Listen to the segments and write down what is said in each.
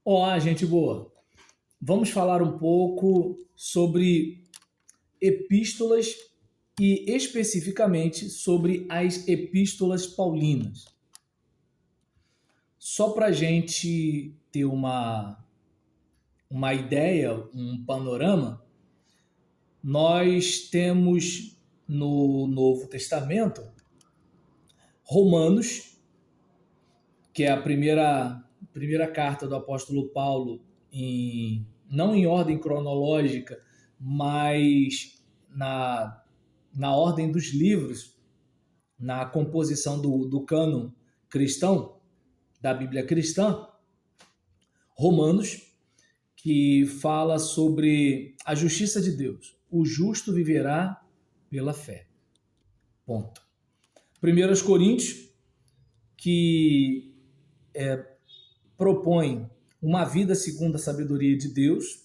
Olá, gente boa. Vamos falar um pouco sobre epístolas e especificamente sobre as epístolas paulinas. Só para a gente ter uma ideia, um panorama, nós temos no Novo Testamento Romanos, que é a primeira carta do apóstolo Paulo, não em ordem cronológica, mas na ordem dos livros, na composição do cânon cristão, da Bíblia cristã. Romanos, que fala sobre a justiça de Deus. O justo viverá pela fé. Ponto. 1 Coríntios, que propõe uma vida segundo a sabedoria de Deus.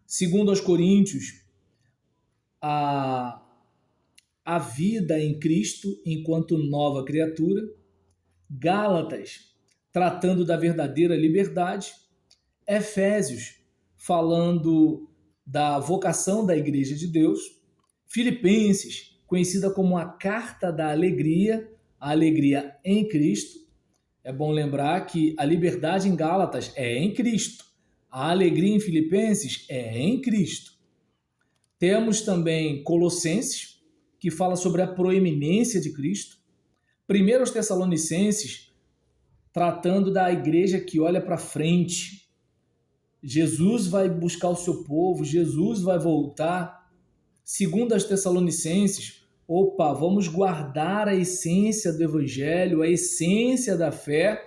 Segundo aos Coríntios, a vida em Cristo enquanto nova criatura. Gálatas, tratando da verdadeira liberdade. Efésios, falando da vocação da Igreja de Deus. Filipenses, conhecida como a Carta da Alegria, a alegria em Cristo. É bom lembrar que a liberdade em Gálatas é em Cristo. A alegria em Filipenses é em Cristo. Temos também Colossenses, que fala sobre a proeminência de Cristo. 1 Tessalonicenses, tratando da igreja que olha para frente. Jesus vai buscar o seu povo, Jesus vai voltar. 2 Tessalonicenses, vamos guardar a essência do evangelho, a essência da fé,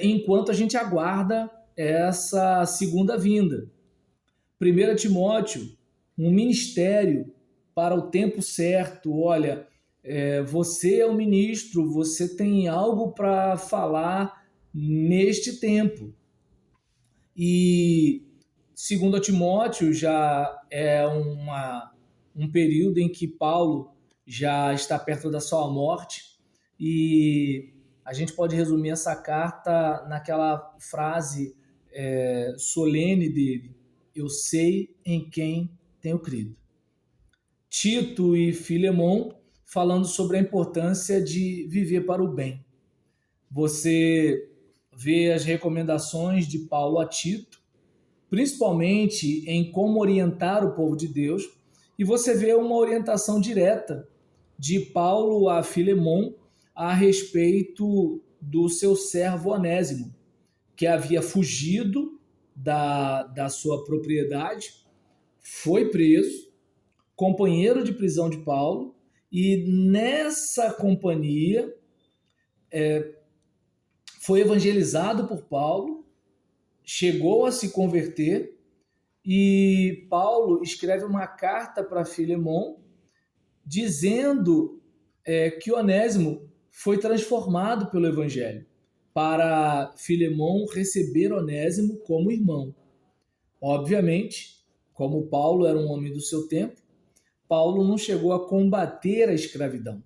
enquanto a gente aguarda essa segunda vinda. 1 Timóteo, um ministério para o tempo certo. Olha, você é um ministro, você tem algo para falar neste tempo. E 2 Timóteo já é um período em que Paulo já está perto da sua morte, e a gente pode resumir essa carta naquela frase solene dele: eu sei em quem tenho crido. Tito e Filemon, falando sobre a importância de viver para o bem. Você vê as recomendações de Paulo a Tito, principalmente em como orientar o povo de Deus, e você vê uma orientação direta de Paulo a Filemon a respeito do seu servo Onésimo, que havia fugido da sua propriedade, foi preso, companheiro de prisão de Paulo, e nessa companhia foi evangelizado por Paulo, chegou a se converter, e Paulo escreve uma carta para Filemon dizendo que Onésimo foi transformado pelo evangelho, para Filemon receber Onésimo como irmão. Obviamente, como Paulo era um homem do seu tempo, Paulo não chegou a combater a escravidão.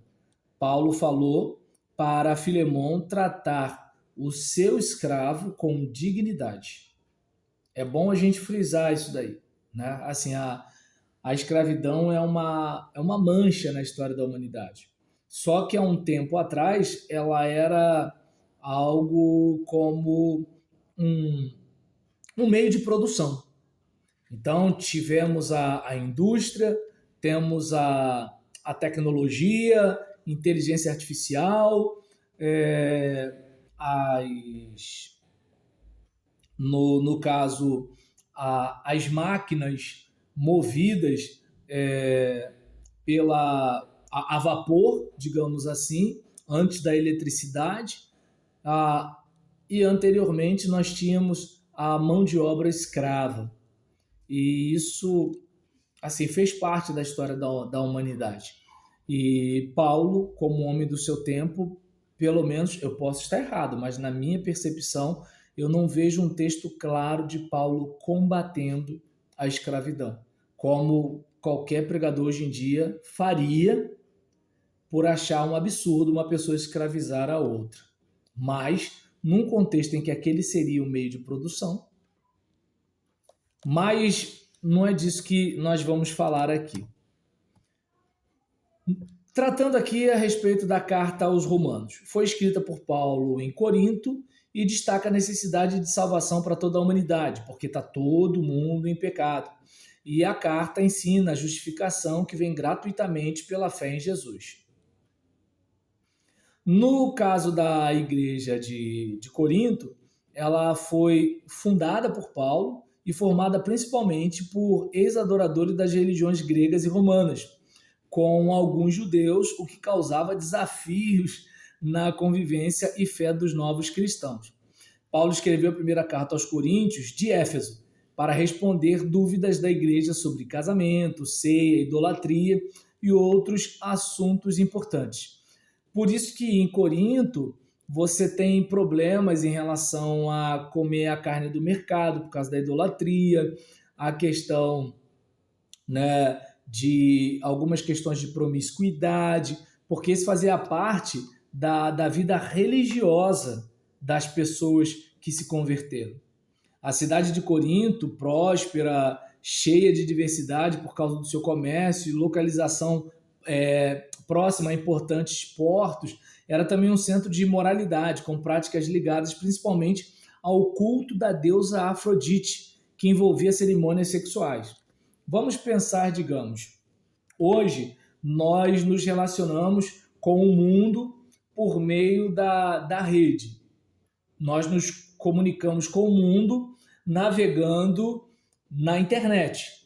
Paulo falou para Filemon tratar o seu escravo com dignidade. É bom a gente frisar isso daí, né? Assim, a escravidão é uma mancha na história da humanidade. Só que há um tempo atrás ela era algo como um meio de produção. Então tivemos a indústria, temos a tecnologia, inteligência artificial, no caso, as máquinas movidas a vapor, digamos assim, antes da eletricidade, e anteriormente nós tínhamos a mão de obra escrava. E isso assim, fez parte da história da humanidade. E Paulo, como homem do seu tempo, pelo menos, eu posso estar errado, mas na minha percepção, eu não vejo um texto claro de Paulo combatendo a escravidão, como qualquer pregador hoje em dia faria por achar um absurdo uma pessoa escravizar a outra. Mas num contexto em que aquele seria o meio de produção, mas não é disso que nós vamos falar aqui. Tratando aqui a respeito da carta aos Romanos, foi escrita por Paulo em Corinto e destaca a necessidade de salvação para toda a humanidade, porque está todo mundo em pecado. E a carta ensina a justificação que vem gratuitamente pela fé em Jesus. No caso da igreja de Corinto, ela foi fundada por Paulo e formada principalmente por ex-adoradores das religiões gregas e romanas, com alguns judeus, o que causava desafios na convivência e fé dos novos cristãos. Paulo escreveu a primeira carta aos Coríntios de Éfeso para responder dúvidas da igreja sobre casamento, ceia, idolatria e outros assuntos importantes. Por isso que em Corinto você tem problemas em relação a comer a carne do mercado por causa da idolatria, a questão, né, de algumas questões de promiscuidade, porque isso fazia parte da vida religiosa das pessoas que se converteram. A cidade de Corinto, próspera, cheia de diversidade por causa do seu comércio e localização próxima a importantes portos, era também um centro de moralidade, com práticas ligadas principalmente ao culto da deusa Afrodite, que envolvia cerimônias sexuais. Vamos pensar, digamos, hoje nós nos relacionamos com o mundo por meio da rede. Nós nos comunicamos com o mundo navegando na internet.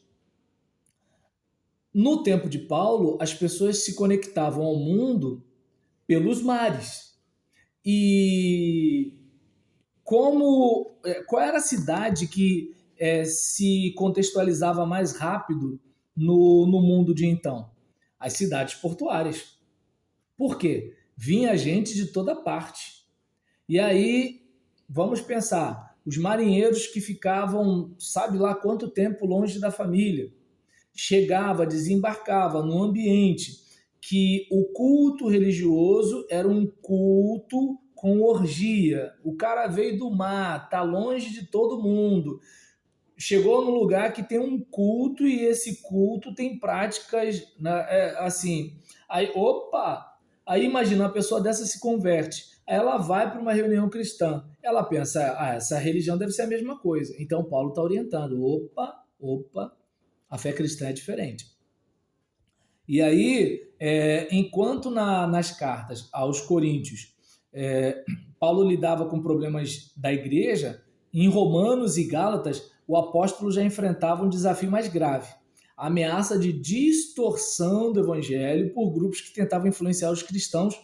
No tempo de Paulo, as pessoas se conectavam ao mundo pelos mares. E qual era a cidade que se contextualizava mais rápido no mundo de então? As cidades portuárias. Por quê? Vinha gente de toda parte. E aí, vamos pensar, os marinheiros que ficavam, sabe lá quanto tempo longe da família, chegava, desembarcava num ambiente que o culto religioso era um culto com orgia. O cara veio do mar, tá longe de todo mundo. Chegou num lugar que tem um culto e esse culto tem práticas, né, assim. Aí imagina, uma pessoa dessa se converte. Aí ela vai para uma reunião cristã. Ela pensa, essa religião deve ser a mesma coisa. Então Paulo está orientando. A fé cristã é diferente. E aí, enquanto nas cartas aos Coríntios, Paulo lidava com problemas da igreja, em Romanos e Gálatas, o apóstolo já enfrentava um desafio mais grave. A ameaça de distorção do evangelho por grupos que tentavam influenciar os cristãos,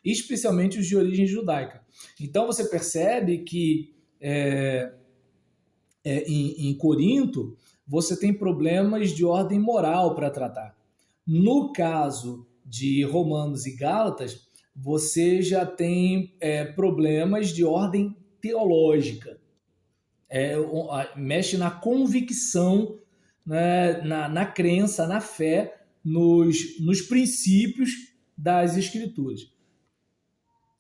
especialmente os de origem judaica. Então você percebe que em Corinto, você tem problemas de ordem moral para tratar. No caso de Romanos e Gálatas, você já tem problemas de ordem teológica. Mexe na convicção, né, na crença, na fé, nos princípios das Escrituras.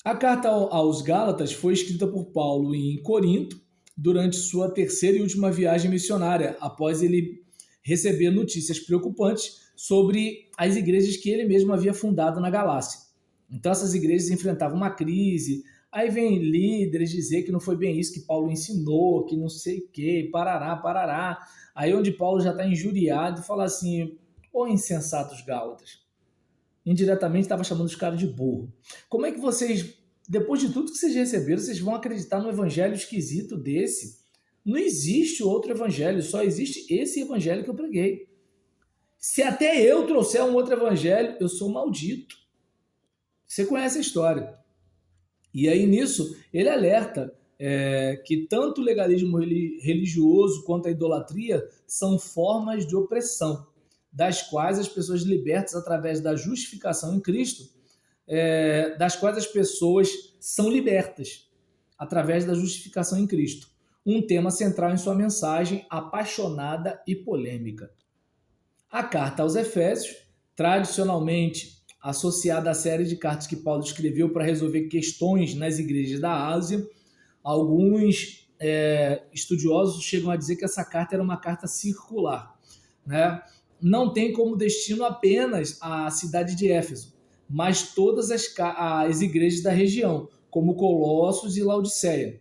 A carta aos Gálatas foi escrita por Paulo em Corinto, durante sua terceira e última viagem missionária, após ele receber notícias preocupantes sobre as igrejas que ele mesmo havia fundado na Galácia. Então essas igrejas enfrentavam uma crise, aí vem líderes dizer que não foi bem isso que Paulo ensinou, que não sei o que, parará. Aí onde Paulo já está injuriado e fala assim, insensatos Gálatas. Indiretamente estava chamando os caras de burro. Como é que vocês, depois de tudo que vocês receberam, vocês vão acreditar num evangelho esquisito desse? Não existe outro evangelho, só existe esse evangelho que eu preguei. Se até eu trouxer um outro evangelho, eu sou maldito. Você conhece a história. E aí nisso, ele alerta que tanto o legalismo religioso quanto a idolatria são formas de opressão, das quais as pessoas libertas através da justificação em Cristo, das quais as pessoas são libertas através da justificação em Cristo. Um tema central em sua mensagem apaixonada e polêmica. A carta aos Efésios, tradicionalmente associada à série de cartas que Paulo escreveu para resolver questões nas igrejas da Ásia, Alguns estudiosos chegam a dizer que essa carta era uma carta circular, né? Não tem como destino apenas a cidade de Éfeso, mas todas as igrejas da região, como Colossos e Laodiceia.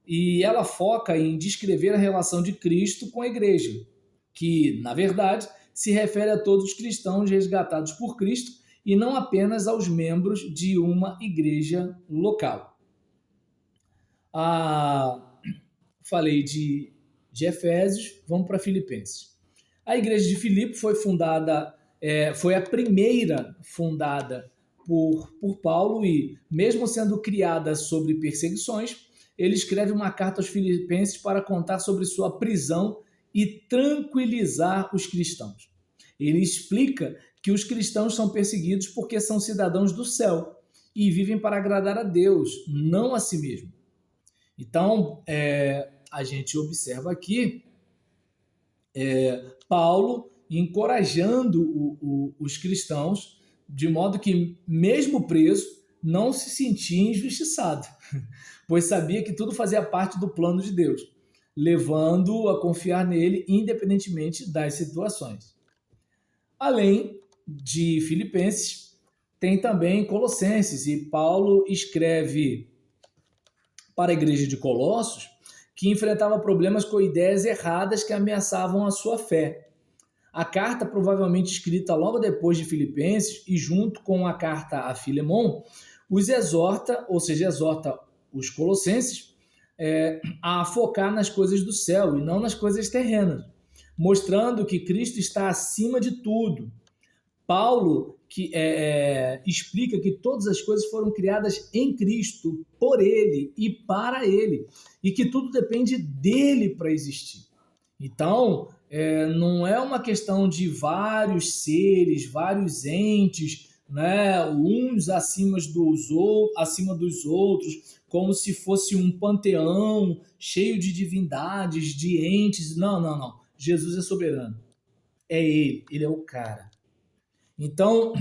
E ela foca em descrever a relação de Cristo com a igreja, que, na verdade, se refere a todos os cristãos resgatados por Cristo e não apenas aos membros de uma igreja local. Falei de Efésios, vamos para Filipenses. A igreja de Filipe foi fundada, foi a primeira fundada por Paulo e, mesmo sendo criada sobre perseguições, ele escreve uma carta aos filipenses para contar sobre sua prisão e tranquilizar os cristãos. Ele explica que os cristãos são perseguidos porque são cidadãos do céu e vivem para agradar a Deus, não a si mesmo. Então, a gente observa aqui Paulo encorajando os cristãos, de modo que, mesmo preso, não se sentia injustiçado, pois sabia que tudo fazia parte do plano de Deus, levando-o a confiar nele independentemente das situações. Além de Filipenses, tem também Colossenses, e Paulo escreve para a igreja de Colossos, que enfrentava problemas com ideias erradas que ameaçavam a sua fé. A carta, provavelmente escrita logo depois de Filipenses e junto com a carta a Filemon, os exorta, ou seja, exorta os colossenses a focar nas coisas do céu e não nas coisas terrenas, mostrando que Cristo está acima de tudo. Paulo explica que todas as coisas foram criadas em Cristo, por Ele e para Ele, e que tudo depende dele para existir. Então, não é uma questão de vários seres, vários entes, né, uns acima dos outros, como se fosse um panteão cheio de divindades, de entes. Não. Jesus é soberano. É ele é o cara. Então,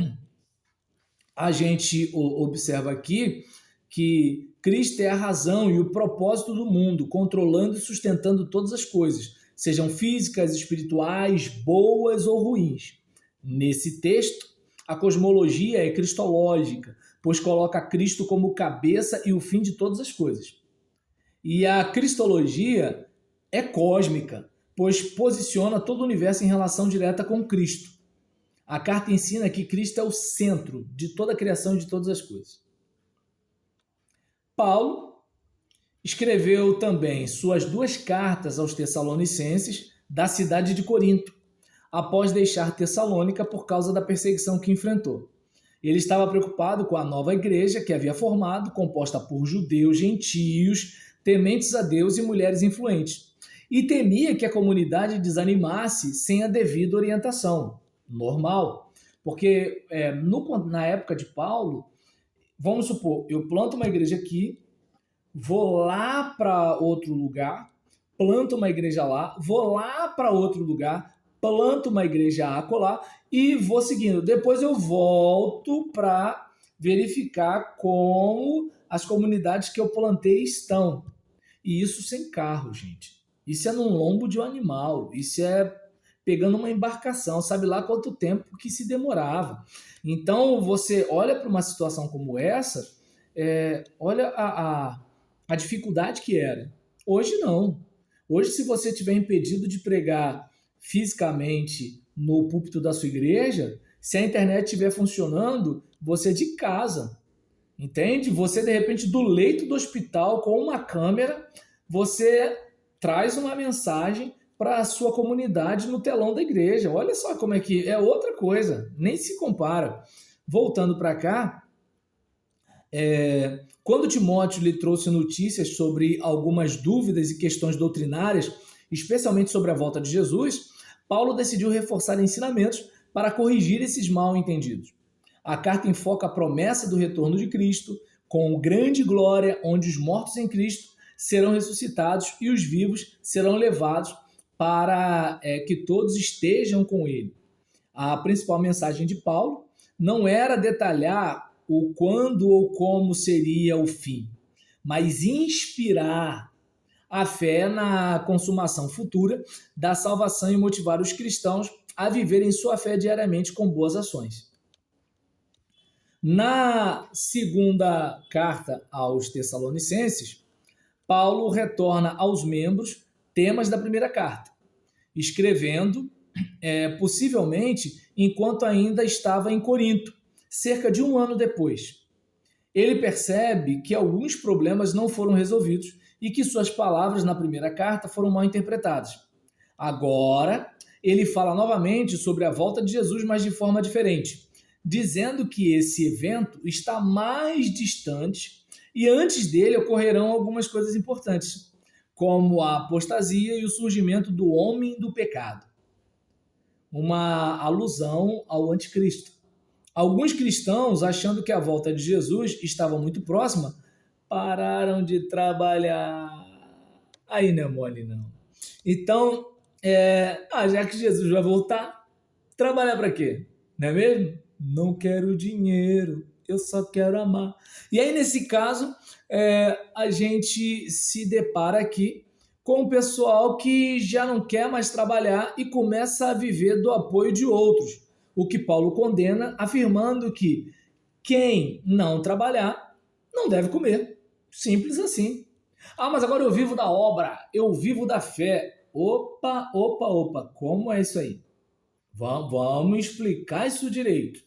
a gente observa aqui que Cristo é a razão e o propósito do mundo, controlando e sustentando todas as coisas, sejam físicas, espirituais, boas ou ruins. Nesse texto, a cosmologia é cristológica, pois coloca Cristo como cabeça e o fim de todas as coisas. E a cristologia é cósmica, pois posiciona todo o universo em relação direta com Cristo. A carta ensina que Cristo é o centro de toda a criação e de todas as coisas. Paulo escreveu também suas 2 cartas aos Tessalonicenses da cidade de Corinto, após deixar Tessalônica por causa da perseguição que enfrentou. Ele estava preocupado com a nova igreja que havia formado, composta por judeus, gentios, tementes a Deus e mulheres influentes, e temia que a comunidade desanimasse sem a devida orientação. Normal, porque na época de Paulo, vamos supor, eu planto uma igreja aqui, vou lá para outro lugar, planto uma igreja lá, vou lá para outro lugar, planto uma igreja acolá e vou seguindo. Depois eu volto para verificar como as comunidades que eu plantei estão. E isso sem carro, gente. Isso é num lombo de um animal, isso é pegando uma embarcação, sabe lá quanto tempo que se demorava. Então, você olha para uma situação como essa, olha a dificuldade que era. Hoje não. Hoje, se você estiver impedido de pregar fisicamente no púlpito da sua igreja, se a internet estiver funcionando, você é de casa, entende? Você, de repente, do leito do hospital, com uma câmera, você traz uma mensagem para a sua comunidade no telão da igreja. Olha só como é que é outra coisa, nem se compara. Voltando para cá, quando Timóteo lhe trouxe notícias sobre algumas dúvidas e questões doutrinárias, especialmente sobre a volta de Jesus, Paulo decidiu reforçar ensinamentos para corrigir esses mal-entendidos. A carta enfoca a promessa do retorno de Cristo, com grande glória, onde os mortos em Cristo serão ressuscitados e os vivos serão levados para que todos estejam com ele. A principal mensagem de Paulo não era detalhar o quando ou como seria o fim, mas inspirar a fé na consumação futura da salvação e motivar os cristãos a viverem sua fé diariamente com boas ações. Na segunda carta aos Tessalonicenses, Paulo retorna aos membros temas da primeira carta, escrevendo, possivelmente, enquanto ainda estava em Corinto, cerca de um ano depois. Ele percebe que alguns problemas não foram resolvidos e que suas palavras na primeira carta foram mal interpretadas. Agora, ele fala novamente sobre a volta de Jesus, mas de forma diferente, dizendo que esse evento está mais distante e antes dele ocorrerão algumas coisas importantes, como a apostasia e o surgimento do homem do pecado. Uma alusão ao anticristo. Alguns cristãos, achando que a volta de Jesus estava muito próxima, pararam de trabalhar. Aí não é mole, não. Então, já que Jesus vai voltar, trabalhar para quê? Não é mesmo? Não quero dinheiro, eu só quero amar. E aí, nesse caso, a gente se depara aqui com o pessoal que já não quer mais trabalhar e começa a viver do apoio de outros, o que Paulo condena, afirmando que quem não trabalhar não deve comer. Simples assim. Mas agora eu vivo da obra, eu vivo da fé. Opa, como é isso aí? Vamos explicar isso direito,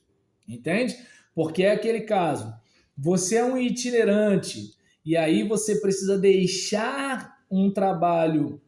entende? Porque é aquele caso, você é um itinerante e aí você precisa deixar um trabalho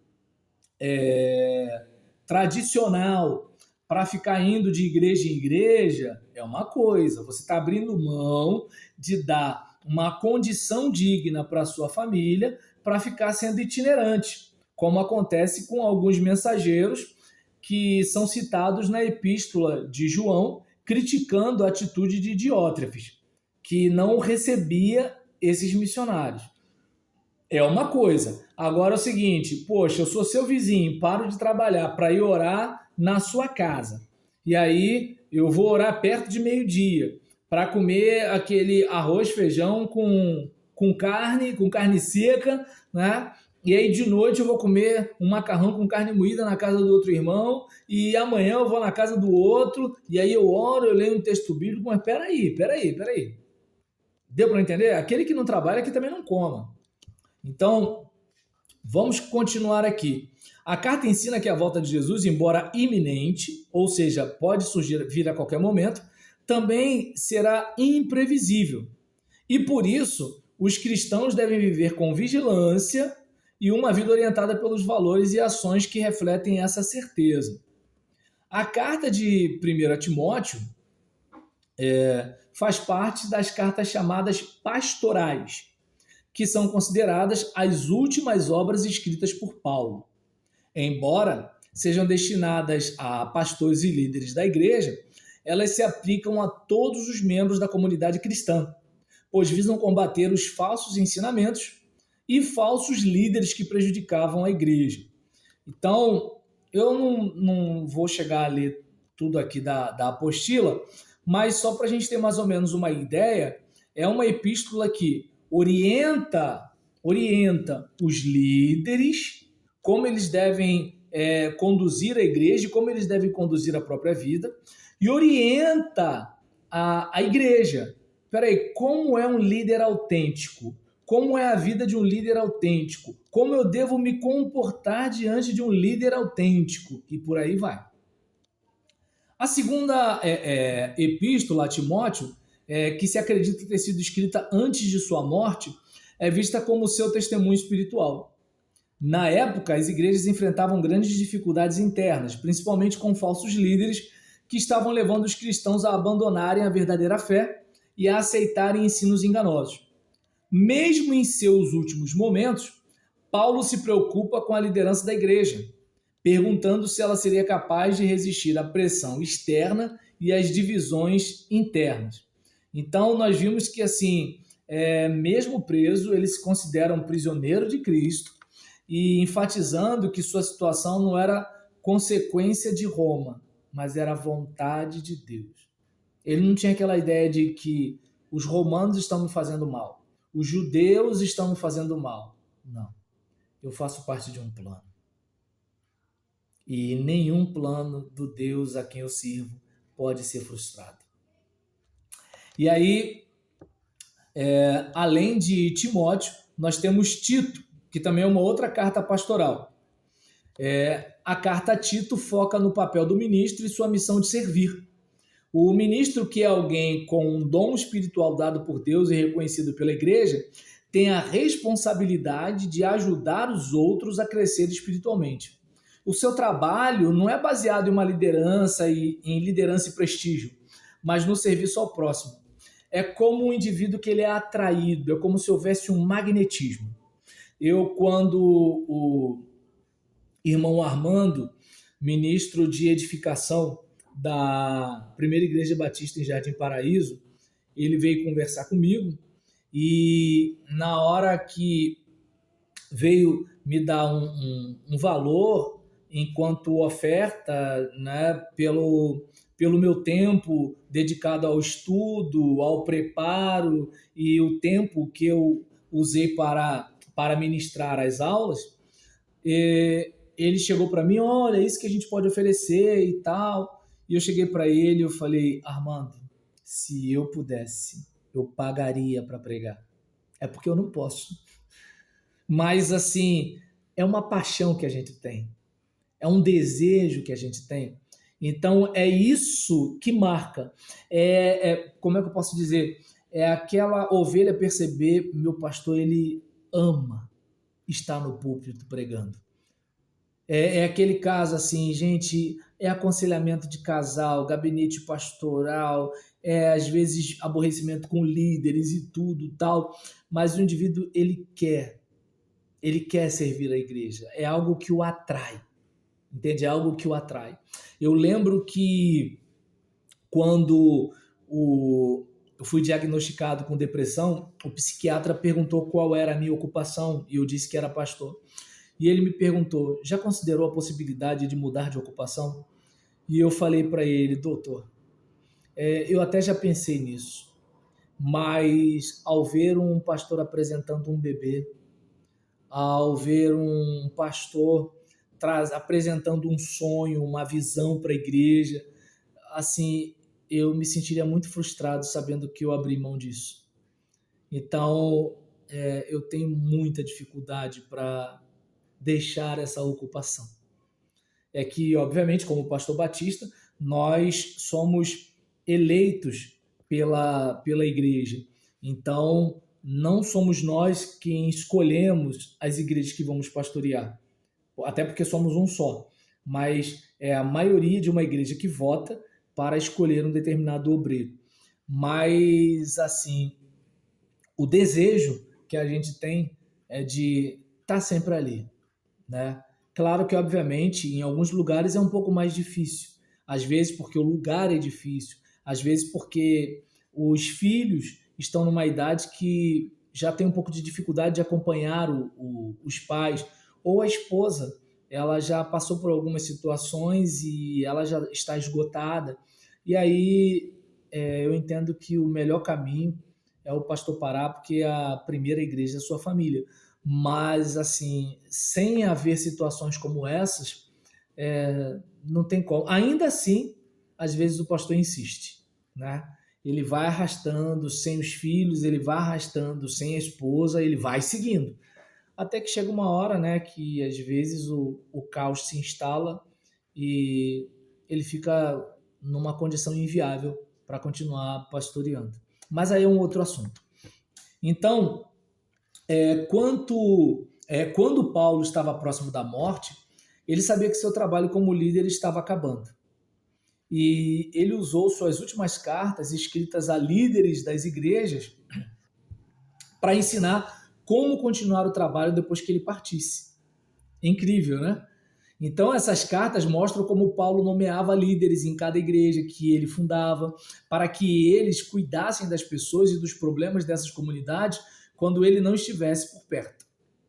tradicional para ficar indo de igreja em igreja, é uma coisa. Você está abrindo mão de dar uma condição digna para a sua família para ficar sendo itinerante, como acontece com alguns mensageiros que são citados na epístola de João, criticando a atitude de Diótrefes, que não recebia esses missionários. É uma coisa. Agora é o seguinte, poxa, eu sou seu vizinho, paro de trabalhar para ir orar na sua casa. E aí eu vou orar perto de meio-dia para comer aquele arroz, feijão com carne seca, né? E aí de noite eu vou comer um macarrão com carne moída na casa do outro irmão, e amanhã eu vou na casa do outro, e aí eu oro, eu leio um texto bíblico, mas peraí. Deu para entender? Aquele que não trabalha, que também não coma. Então, vamos continuar aqui. A carta ensina que a volta de Jesus, embora iminente, ou seja, pode vir a qualquer momento, também será imprevisível. E por isso, os cristãos devem viver com vigilância e uma vida orientada pelos valores e ações que refletem essa certeza. A carta de 1 Timóteo faz parte das cartas chamadas pastorais, que são consideradas as últimas obras escritas por Paulo. Embora sejam destinadas a pastores e líderes da igreja, elas se aplicam a todos os membros da comunidade cristã, pois visam combater os falsos ensinamentos e falsos líderes que prejudicavam a igreja. Então, eu não vou chegar a ler tudo aqui da apostila, mas só para a gente ter mais ou menos uma ideia, é uma epístola que orienta os líderes, como eles devem conduzir a igreja, como eles devem conduzir a própria vida, e orienta a igreja. Peraí, como é um líder autêntico? Como é a vida de um líder autêntico? Como eu devo me comportar diante de um líder autêntico? E por aí vai. A segunda epístola a Timóteo, que se acredita ter sido escrita antes de sua morte, é vista como seu testemunho espiritual. Na época, as igrejas enfrentavam grandes dificuldades internas, principalmente com falsos líderes que estavam levando os cristãos a abandonarem a verdadeira fé e a aceitarem ensinos enganosos. Mesmo em seus últimos momentos, Paulo se preocupa com a liderança da igreja, perguntando se ela seria capaz de resistir à pressão externa e às divisões internas. Então, nós vimos que, assim, mesmo preso, ele se considera um prisioneiro de Cristo, e enfatizando que sua situação não era consequência de Roma, mas era a vontade de Deus. Ele não tinha aquela ideia de que os romanos estão me fazendo mal, os judeus estão me fazendo mal. Não, eu faço parte de um plano. E nenhum plano do Deus a quem eu sirvo pode ser frustrado. E aí, além de Timóteo, nós temos Tito, que também é uma outra carta pastoral. A carta a Tito foca no papel do ministro e sua missão de servir. O ministro, que é alguém com um dom espiritual dado por Deus e reconhecido pela igreja, tem a responsabilidade de ajudar os outros a crescer espiritualmente. O seu trabalho não é baseado em uma liderança em liderança e prestígio, mas no serviço ao próximo. É como um indivíduo que ele é atraído, é como se houvesse um magnetismo. Quando o irmão Armando, ministro de edificação da Primeira Igreja Batista em Jardim Paraíso, ele veio conversar comigo e na hora que veio me dar um valor enquanto oferta, né, pelo meu tempo dedicado ao estudo, ao preparo e o tempo que eu usei para ministrar as aulas, ele chegou para mim, olha, é isso que a gente pode oferecer e tal. E eu cheguei para ele e eu falei, Armando, se eu pudesse, eu pagaria para pregar. É porque eu não posso. Mas, assim, é uma paixão que a gente tem. É um desejo que a gente tem. Então, é isso que marca. Como é que eu posso dizer? É aquela ovelha perceber, meu pastor, ele ama estar no púlpito pregando. É aquele caso assim, gente, é aconselhamento de casal, gabinete pastoral, às vezes aborrecimento com líderes e tudo tal, mas o indivíduo, ele quer servir a igreja, é algo que o atrai, entende? É algo que o atrai. Eu lembro que quando eu fui diagnosticado com depressão, o psiquiatra perguntou qual era a minha ocupação e eu disse que era pastor. E ele me perguntou, já considerou a possibilidade de mudar de ocupação? E eu falei para ele, doutor, eu até já pensei nisso, mas ao ver um pastor apresentando um bebê, ao ver um pastor apresentando um sonho, uma visão para a igreja, assim, eu me sentiria muito frustrado sabendo que eu abri mão disso. Então, eu tenho muita dificuldade para deixar essa ocupação. É que, obviamente, como pastor batista, nós somos eleitos pela igreja. Então, não somos nós quem escolhemos as igrejas que vamos pastorear. Até porque somos um só. Mas é a maioria de uma igreja que vota para escolher um determinado obreiro. Mas, assim, o desejo que a gente tem é de estar sempre ali, né? Claro que, obviamente, em alguns lugares é um pouco mais difícil. Às vezes porque o lugar é difícil. Às vezes porque os filhos estão numa idade que já tem um pouco de dificuldade de acompanhar os pais. Ou a esposa, ela já passou por algumas situações e ela já está esgotada. E aí eu entendo que o melhor caminho é o pastor parar, porque a primeira igreja é a sua família. Mas, assim, sem haver situações como essas, não tem como. Ainda assim, às vezes o pastor insiste, né? Ele vai arrastando sem os filhos, ele vai arrastando sem a esposa, ele vai seguindo. Até que chega uma hora, né, que às vezes o caos se instala e ele fica numa condição inviável para continuar pastoreando. Mas aí é um outro assunto. Então, quando Paulo estava próximo da morte, ele sabia que seu trabalho como líder estava acabando. E ele usou suas últimas cartas escritas a líderes das igrejas para ensinar como continuar o trabalho depois que ele partisse. Incrível, né? Então, essas cartas mostram como Paulo nomeava líderes em cada igreja que ele fundava, para que eles cuidassem das pessoas e dos problemas dessas comunidades quando ele não estivesse por perto.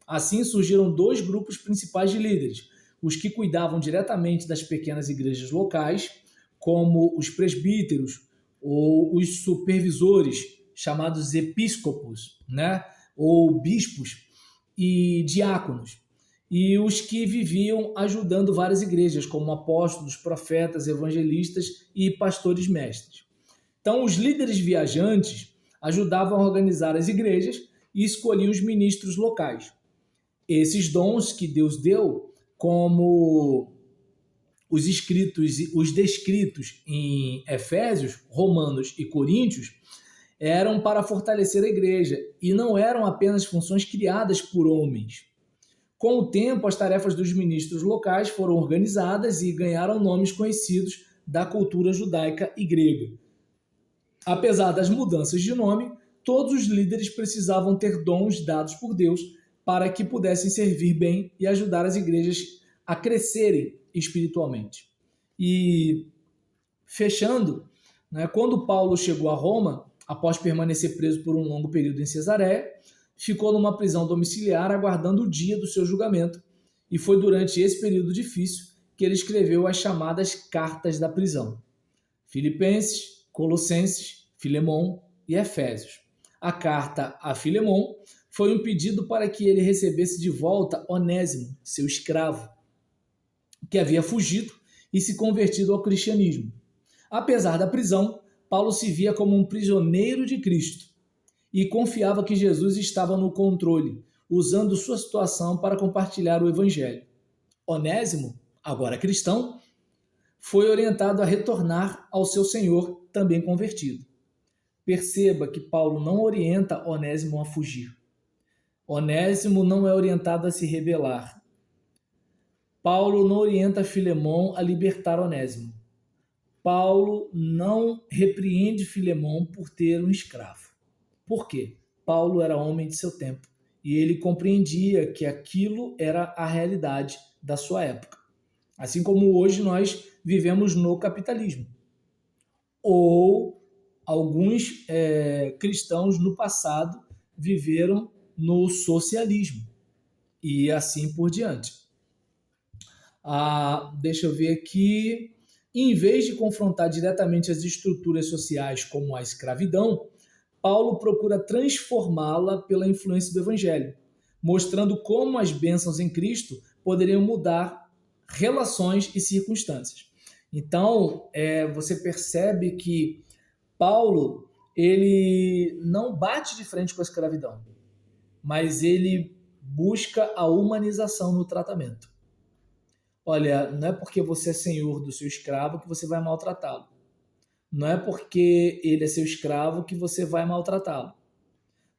Assim surgiram dois grupos principais de líderes, os que cuidavam diretamente das pequenas igrejas locais, como os presbíteros ou os supervisores, chamados episcopos, né? ou bispos e diáconos, e os que viviam ajudando várias igrejas, como apóstolos, profetas, evangelistas e pastores mestres. Então, os líderes viajantes ajudavam a organizar as igrejas e escolhiam os ministros locais. Esses dons que Deus deu, como os descritos em Efésios, Romanos e Coríntios, eram para fortalecer a igreja e não eram apenas funções criadas por homens. Com o tempo, as tarefas dos ministros locais foram organizadas e ganharam nomes conhecidos da cultura judaica e grega. Apesar das mudanças de nome, todos os líderes precisavam ter dons dados por Deus para que pudessem servir bem e ajudar as igrejas a crescerem espiritualmente. E, fechando, quando Paulo chegou a Roma, após permanecer preso por um longo período em Cesareia, ficou numa prisão domiciliar aguardando o dia do seu julgamento, e foi durante esse período difícil que ele escreveu as chamadas cartas da prisão: Filipenses, Colossenses, Filemão e Efésios. A carta a Filemão foi um pedido para que ele recebesse de volta Onésimo, seu escravo, que havia fugido e se convertido ao cristianismo. Apesar da prisão, Paulo se via como um prisioneiro de Cristo e confiava que Jesus estava no controle, usando sua situação para compartilhar o evangelho. Onésimo, agora cristão, foi orientado a retornar ao seu Senhor, também convertido. Perceba que Paulo não orienta Onésimo a fugir. Onésimo não é orientado a se rebelar. Paulo não orienta Filemão a libertar Onésimo. Paulo não repreende Filemão por ter um escravo. Por quê? Paulo era homem de seu tempo e ele compreendia que aquilo era a realidade da sua época. Assim como hoje nós vivemos no capitalismo. Ou alguns cristãos no passado viveram no socialismo e assim por diante. Deixa eu ver aqui. Em vez de confrontar diretamente as estruturas sociais como a escravidão, Paulo procura transformá-la pela influência do Evangelho, mostrando como as bênçãos em Cristo poderiam mudar relações e circunstâncias. Então, você percebe que Paulo ele não bate de frente com a escravidão, mas ele busca a humanização no tratamento. Olha, não é porque você é senhor do seu escravo que você vai maltratá-lo. Não é porque ele é seu escravo que você vai maltratá-lo.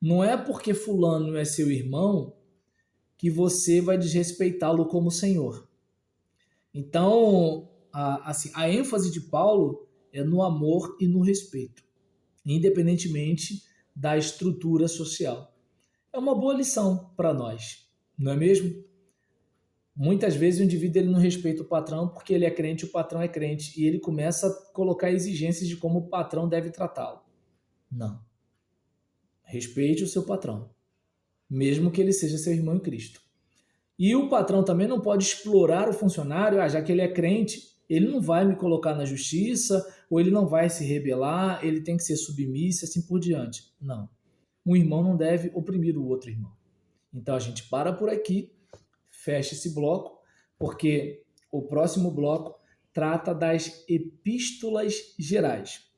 Não é porque fulano é seu irmão que você vai desrespeitá-lo como senhor. Então, a ênfase de Paulo é no amor e no respeito, independentemente da estrutura social. É uma boa lição para nós, não é mesmo? Muitas vezes o indivíduo ele não respeita o patrão porque ele é crente, o patrão é crente, e ele começa a colocar exigências de como o patrão deve tratá-lo. Não. Respeite o seu patrão, mesmo que ele seja seu irmão em Cristo. E o patrão também não pode explorar o funcionário, já que ele é crente, ele não vai me colocar na justiça, ou ele não vai se rebelar, ele tem que ser submisso, assim por diante. Não. Um irmão não deve oprimir o outro irmão. Então a gente para por aqui, fecha esse bloco, porque o próximo bloco trata das epístolas gerais.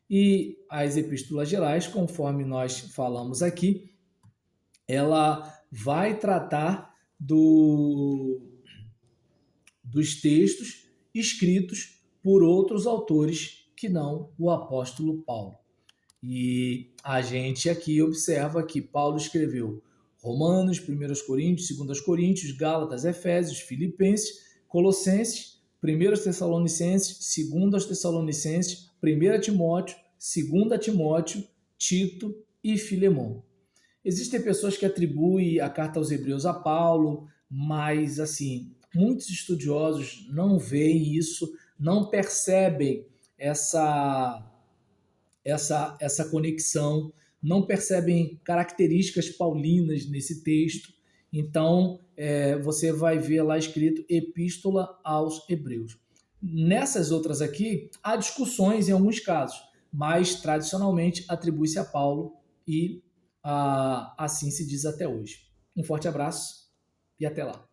E as epístolas gerais, conforme nós falamos aqui, ela vai tratar dos textos escritos por outros autores que não o apóstolo Paulo. E a gente aqui observa que Paulo escreveu Romanos, 1 Coríntios, 2 Coríntios, Gálatas, Efésios, Filipenses, Colossenses, 1 Tessalonicenses, 2 Tessalonicenses, 1 Timóteo, 2 Timóteo, Tito e Filemão. Existem pessoas que atribuem a carta aos Hebreus a Paulo, mas assim, muitos estudiosos não veem isso, não percebem essa conexão, não percebem características paulinas nesse texto. Então, você vai ver lá escrito Epístola aos Hebreus. Nessas outras aqui, há discussões em alguns casos, mas tradicionalmente atribui-se a Paulo e assim se diz até hoje. Um forte abraço e até lá.